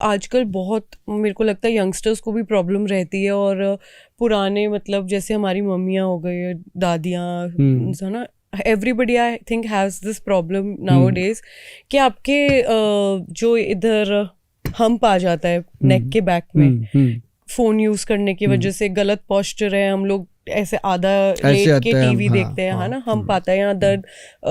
आजकल बहुत मेरे को लगता है यंगस्टर्स को भी प्रॉब्लम रहती है, और पुराने मतलब जैसे हमारी मम्मियाँ हो गई, दादियाँ, है ना, everybody I think has this problem now days कि आपके जो इधर हम्प आ जाता है नेक के बैक में, फोन यूज करने की वजह से गलत पोस्चर है, हम लोग ऐसे आधा लेट के टीवी देखते हैं, है ना, हम पाता है यहाँ दर्द,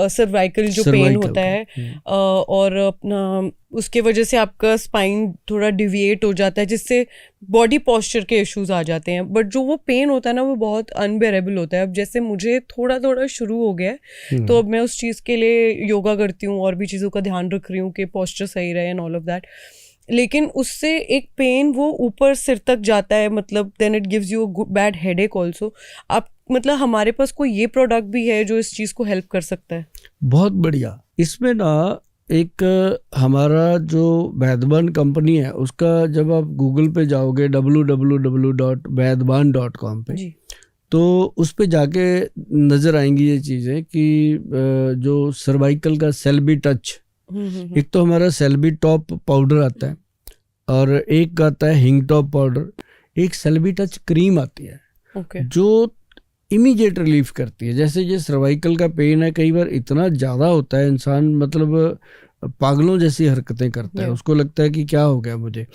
सर्वाइकल जो पेन होता है, और अपना उसके वजह से आपका स्पाइन थोड़ा डिविएट हो जाता है, जिससे बॉडी पोस्चर के इश्यूज आ जाते हैं। बट जो वो पेन होता है ना, वो बहुत अनबेरेबल होता है। अब जैसे मुझे थोड़ा थोड़ा शुरू हो गया है, तो अब मैं उस चीज़ के लिए योगा करती हूँ और भी चीज़ों का ध्यान रख रही हूँ कि पोस्चर सही रहे एंड ऑल ऑफ दैट। लेकिन उससे एक पेन वो ऊपर सिर तक जाता है, मतलब then it gives you bad headache also. आप मतलब हमारे पास कोई ये प्रोडक्ट भी है जो इस चीज़ को हेल्प कर सकता है? बहुत बढ़िया। इसमें ना एक हमारा जो वैदवान कंपनी है उसका, जब आप गूगल पे जाओगे www.vaidwan.com पे, तो उस पे जाके नज़र आएंगी ये चीज़ें कि जो सर्वाइकल का सेल्बी टच, एक तो हमारा सेल्बी टॉप पाउडर आता है और एक आता है हिंग टॉप पाउडर, एक सेल्बी टच क्रीम आती है, जो इमीडिएट रिलीफ करती है। जैसे ये सर्वाइकल का पेन है, कई बार इतना ज़्यादा होता है, इंसान मतलब पागलों जैसी हरकतें करता है, उसको लगता है कि क्या हो गया मुझे,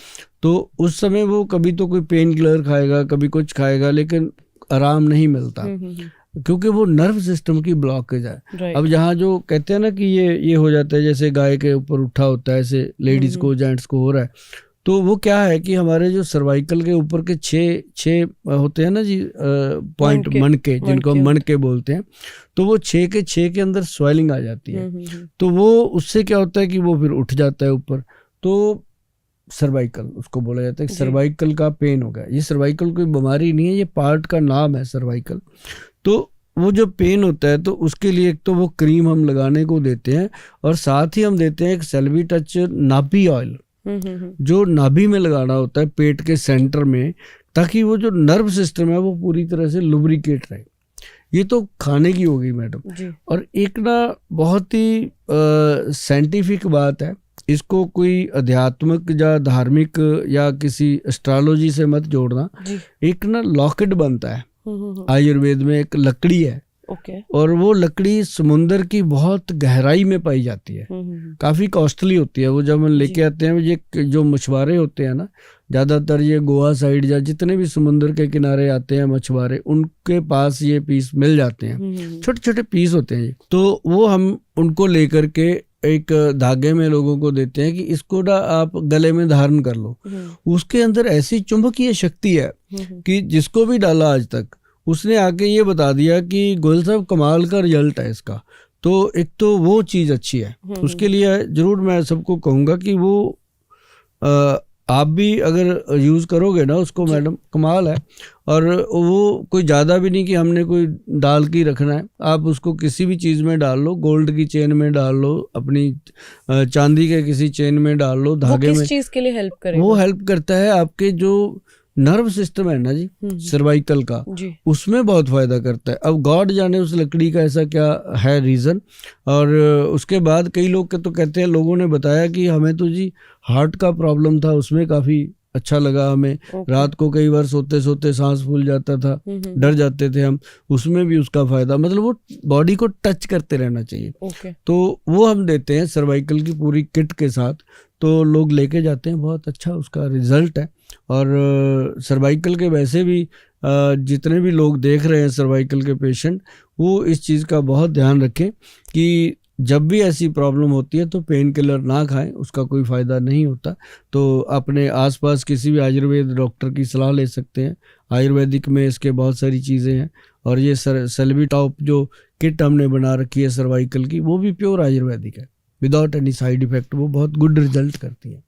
तो उस समय वो कभी तो कोई पेन किलर खाएगा, कभी कुछ खाएगा, लेकिन आराम नहीं मिलता, क्योंकि वो नर्व सिस्टम की ब्लॉकेज है। अब यहाँ जो कहते हैं ना कि ये हो जाता है, जैसे गाय के ऊपर उठा होता है, ऐसे लेडीज को, जेंट्स को हो रहा है, तो वो क्या है कि हमारे जो सर्वाइकल के ऊपर के छः होते हैं ना जी, पॉइंट, मनके, जिनको हम मनके बोलते हैं, तो वो 6 के अंदर स्वेलिंग आ जाती है। तो वो उससे क्या होता है कि वो फिर उठ जाता है ऊपर, तो सर्वाइकल उसको बोला जाता है कि सर्वाइकल का पेन हो गया। ये सर्वाइकल कोई बीमारी नहीं है, ये पार्ट का नाम है सर्वाइकल। तो वो जो पेन होता है, तो उसके लिए एक तो वो क्रीम हम लगाने को देते हैं, और साथ ही हम देते हैं एक सेल्बी टच नाभि ऑयल, जो नाभि में लगाना होता है, पेट के सेंटर में, ताकि वो जो नर्व सिस्टम है वो पूरी तरह से लुब्रिकेट रहे। ये तो खाने की होगी मैडम। और एक ना बहुत ही साइंटिफिक बात है, इसको कोई अध्यात्मिक या धार्मिक या किसी एस्ट्रोलॉजी से मत जोड़ना। एक ना लॉकेट बनता है आयुर्वेद में, एक लकड़ी है, और वो लकड़ी समुंदर की बहुत गहराई में पाई जाती है, काफी कॉस्टली होती है। वो जब हम लेके आते हैं, ये जो मछुआरे होते हैं ना, ज्यादातर ये गोवा साइड या जितने भी समुंदर के किनारे आते हैं मछुआरे, उनके पास ये पीस मिल जाते हैं, छोटे छोटे पीस होते हैं। तो वो हम उनको लेकर के एक धागे में लोगों को देते हैं कि इसको ना आप गले में धारण कर लो। उसके अंदर ऐसी चुंबकीय शक्ति है कि जिसको भी डाला आज तक, उसने आके ये बता दिया कि गोयल साहब कमाल का रिजल्ट है इसका। तो एक तो वो चीज़ अच्छी है, उसके लिए जरूर मैं सबको कहूँगा कि वो आप भी अगर यूज़ करोगे ना उसको मैडम, कमाल है। और वो कोई ज़्यादा भी नहीं कि हमने कोई डाल के रखना है, आप उसको किसी भी चीज़ में डाल लो, गोल्ड की चेन में डाल लो, अपनी चांदी के किसी चेन में डाल लो, धागे में। किस चीज़ के लिए हेल्प करेगा? वो हेल्प करता है आपके जो नर्व सिस्टम है ना जी, सर्वाइकल का, उसमें बहुत फायदा करता है। अब गॉड जाने उस लकड़ी का ऐसा क्या है रीज़न। और उसके बाद कई लोग के तो कहते हैं, लोगों ने बताया कि हमें तो जी हार्ट का प्रॉब्लम था, उसमें काफ़ी अच्छा लगा हमें। रात को कई बार सोते सोते सांस फूल जाता था, डर जाते थे हम, उसमें भी उसका फायदा, मतलब वो बॉडी को टच करते रहना चाहिए। तो वो हम देते हैं सर्वाइकल की पूरी किट के साथ, तो लोग लेके जाते हैं, बहुत अच्छा उसका रिजल्ट है। और सर्वाइकल के वैसे भी जितने भी लोग देख रहे हैं सर्वाइकल के पेशेंट, वो इस चीज़ का बहुत ध्यान रखें कि जब भी ऐसी प्रॉब्लम होती है तो पेन किलर ना खाएं, उसका कोई फ़ायदा नहीं होता। तो अपने आसपास किसी भी आयुर्वेद डॉक्टर की सलाह ले सकते हैं। आयुर्वेदिक में इसके बहुत सारी चीज़ें हैं, और ये सेल्बी टॉप जो किट हमने बना रखी है सर्वाइकल की, वो भी प्योर आयुर्वेदिक है, विदाउट एनी साइड इफेक्ट, वो बहुत गुड रिजल्ट करती है।